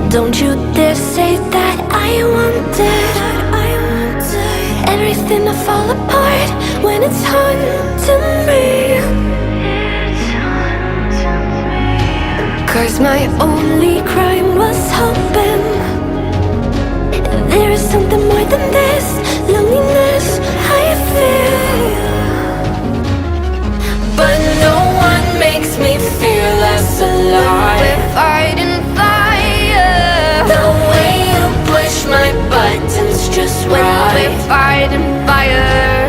Don't you dare say that I wanted everything to fall apart when it's haunting me. 'Cause my only crime was hoping there is something more than this loneliness I feel. But no one makes me feel less alive. We're fighting fire. The way you push my buttons just right. We're fighting fire.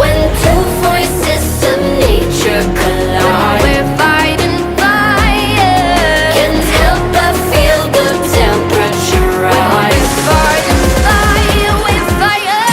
When two voices of nature collide. We're fighting fire. Can't help but feel the temperature rise. We're fighting fire. We're fire.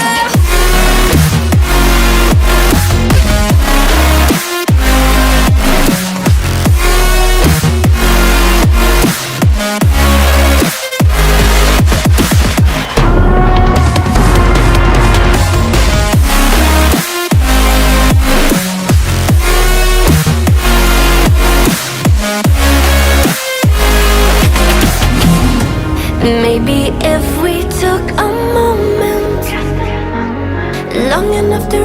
Maybe if we took a moment long enough to